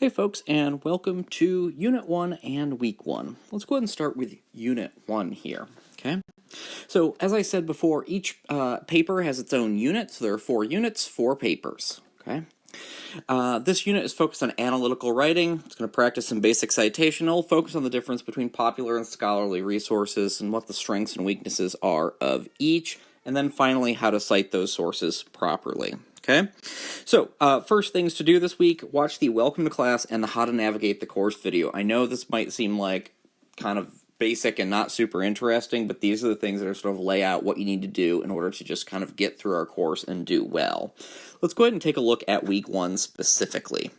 Hey folks, and welcome to Unit 1 and Week 1. Let's go ahead and start with Unit 1 here, okay? So, as I said before, each paper has its own unit, so there are 4 units, 4 papers, okay? This unit is focused on analytical writing. It's going to practice some basic citation. It'll focus on the difference between popular and scholarly resources and what the strengths and weaknesses are of each, and then finally how to cite those sources properly. Okay, so first things to do this week, watch the Welcome to Class and the How to Navigate the Course video. I know this might seem like kind of basic and not super interesting, but these are the things that are sort of lay out what you need to do in order to just kind of get through our course and do well. Let's go ahead and take a look at Week 1 specifically.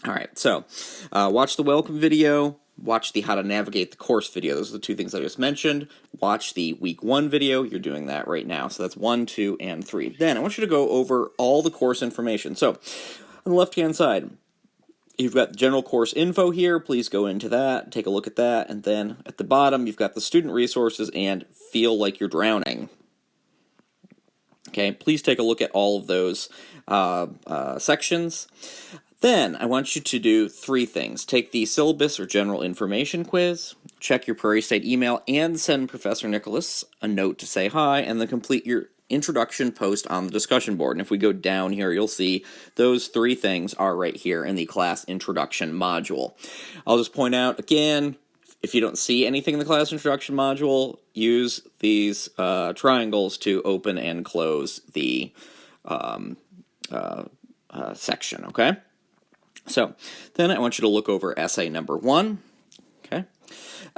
All right, so watch the Welcome video. Watch the How to Navigate the Course video. Those are the 2 things I just mentioned. Watch the Week 1 video. You're doing that right now. So that's 1, 2, and 3. Then I want you to go over all the course information. So on the left-hand side, you've got general course info here. Please go into that, take a look at that. And then at the bottom, you've got the student resources and Feel Like You're Drowning. Okay, please take a look at all of those sections. Then, I want you to do 3 things. Take the syllabus or general information quiz, check your Prairie State email, and send Professor Nicholas a note to say hi, and then complete your introduction post on the discussion board. And if we go down here, you'll see those 3 things are right here in the class introduction module. I'll just point out, again, if you don't see anything in the class introduction module, use these triangles to open and close the section, okay? So, then I want you to look over essay number 1, okay?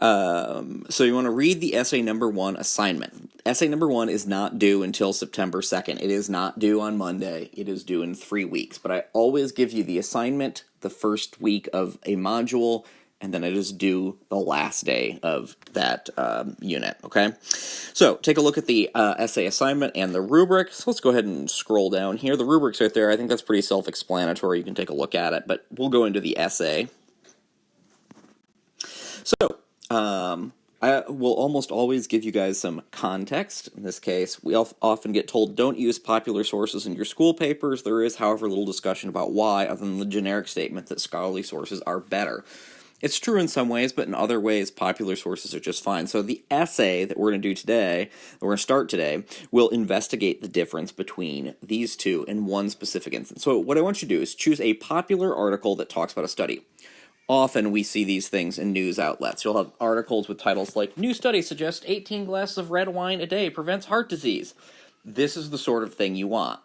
So you want to read the essay number 1 assignment. Essay number 1 is not due until September 2nd. It is not due on Monday. It is due in 3 weeks. But I always give you the assignment the first week of a module, and then it is due the last day of that unit, okay? So, take a look at the essay assignment and the rubric. So let's go ahead and scroll down here. The rubric's right there. I think that's pretty self-explanatory. You can take a look at it, but we'll go into the essay. So, I will almost always give you guys some context. In this case, we often get told don't use popular sources in your school papers. There is, however, little discussion about why, other than the generic statement that scholarly sources are better. It's true in some ways, but in other ways, popular sources are just fine. So the essay that we're going to do today, that we're going to start today, will investigate the difference between these two in one specific instance. So what I want you to do is choose a popular article that talks about a study. Often we see these things in news outlets. You'll have articles with titles like, New study suggests 18 glasses of red wine a day prevents heart disease. This is the sort of thing you want.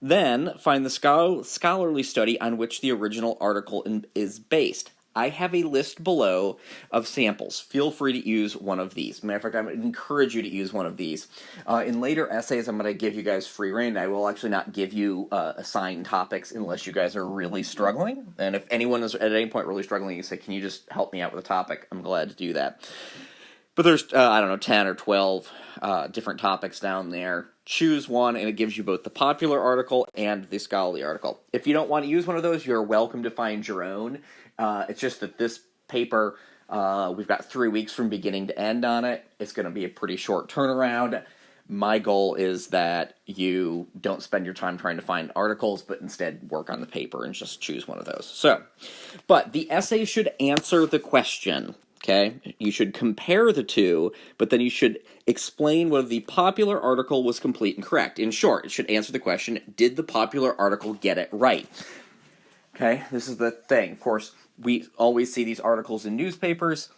Then find the scholarly study on which the original article is based. I have a list below of samples. Feel free to use one of these. Matter of fact, I would encourage you to use one of these. In later essays, I'm going to give you guys free rein. I will actually not give you assigned topics unless you guys are really struggling. And if anyone is at any point really struggling, you say, can you just help me out with a topic? I'm glad to do that. But there's, 10 or 12 different topics down there. Choose one, and it gives you both the popular article and the scholarly article. If you don't want to use one of those, you're welcome to find your own. It's just that this paper, we've got 3 weeks from beginning to end on it. It's going to be a pretty short turnaround. My goal is that you don't spend your time trying to find articles, but instead work on the paper and just choose one of those. So, but the essay should answer the question, okay? You should compare the two, but then you should explain whether the popular article was complete and correct. In short, it should answer the question, did the popular article get it right? Okay, this is the thing. Of course, we always see these articles in newspapers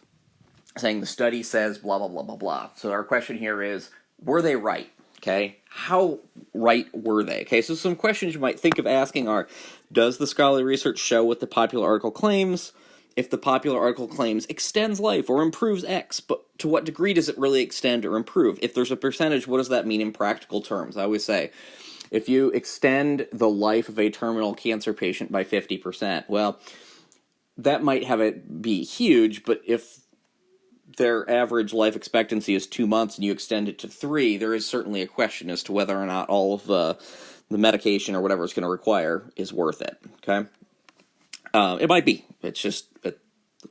saying the study says blah, blah, blah, blah, blah. So our question here is, were they right? Okay, how right were they? Okay, so some questions you might think of asking are, does the scholarly research show what the popular article claims? If the popular article claims extends life or improves X, but to what degree does it really extend or improve? If there's a percentage, what does that mean in practical terms? I always say, if you extend the life of a terminal cancer patient by 50%, well, that might have it be huge, but if their average life expectancy is 2 months and you extend it to 3, there is certainly a question as to whether or not all of the medication or whatever it's going to require is worth it, okay? It might be. It's just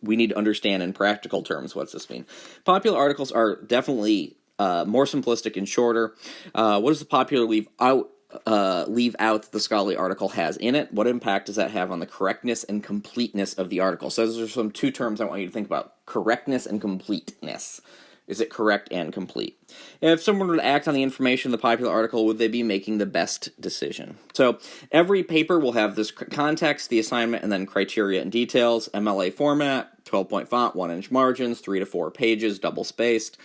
we need to understand in practical terms what's this mean. Popular articles are definitely more simplistic and shorter. What does the popular leave out leave out that the scholarly article has in it? What impact does that have on the correctness and completeness of the article? So those are some two terms I want you to think about: correctness and completeness. Is it correct and complete? If someone were to act on the information in the popular article, would they be making the best decision? So every paper will have this context, the assignment, and then criteria and details. MLA format, 12-point font, 1-inch margins, 3 to 4 pages, double-spaced.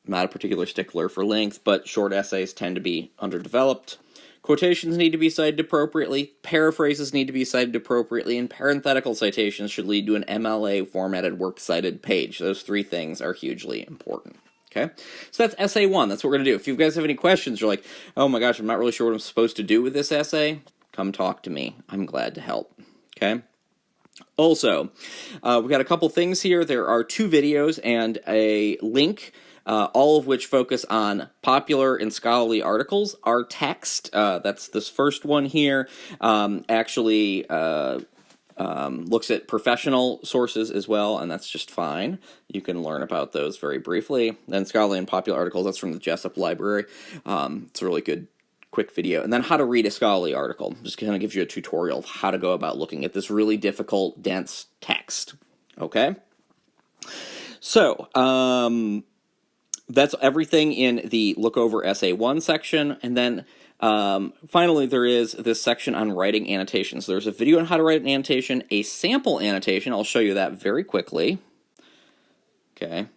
I'm not a particular stickler for length, but short essays tend to be underdeveloped. Quotations need to be cited appropriately, paraphrases need to be cited appropriately, and parenthetical citations should lead to an MLA formatted works cited page. Those 3 things are hugely important. Okay, so that's essay 1. That's what we're going to do. If you guys have any questions, you're like, oh my gosh, I'm not really sure what I'm supposed to do with this essay, come talk to me. I'm glad to help. Okay. Also, we've got a couple things here. There are 2 videos and a link, all of which focus on popular and scholarly articles. Our text, that's this first one here, actually looks at professional sources as well, and that's just fine. You can learn about those very briefly. Then scholarly and popular articles, that's from the Jessup Library. It's a really good quick video. And then how to read a scholarly article. Just kind of gives you a tutorial of how to go about looking at this really difficult, dense text. Okay? So, that's everything in the Look Over Essay 1 section. And then finally, there is this section on writing annotations. So there's a video on how to write an annotation, a sample annotation. I'll show you that very quickly. Okay.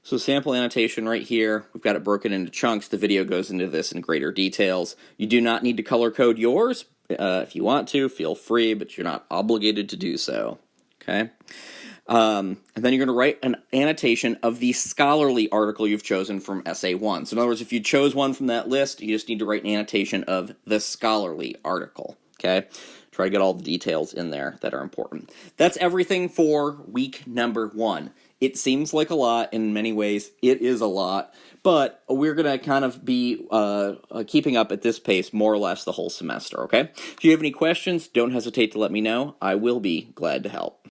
So sample annotation right here, we've got it broken into chunks. The video goes into this in greater details. You do not need to color code yours. If you want to, feel free, but you're not obligated to do so. Okay? And then you're going to write an annotation of the scholarly article you've chosen from Essay 1. So in other words, if you chose one from that list, you just need to write an annotation of the scholarly article. Okay? Try to get all the details in there that are important. That's everything for week number 1. It seems like a lot. In many ways, it is a lot. But we're going to kind of be keeping up at this pace more or less the whole semester, okay? If you have any questions, don't hesitate to let me know. I will be glad to help.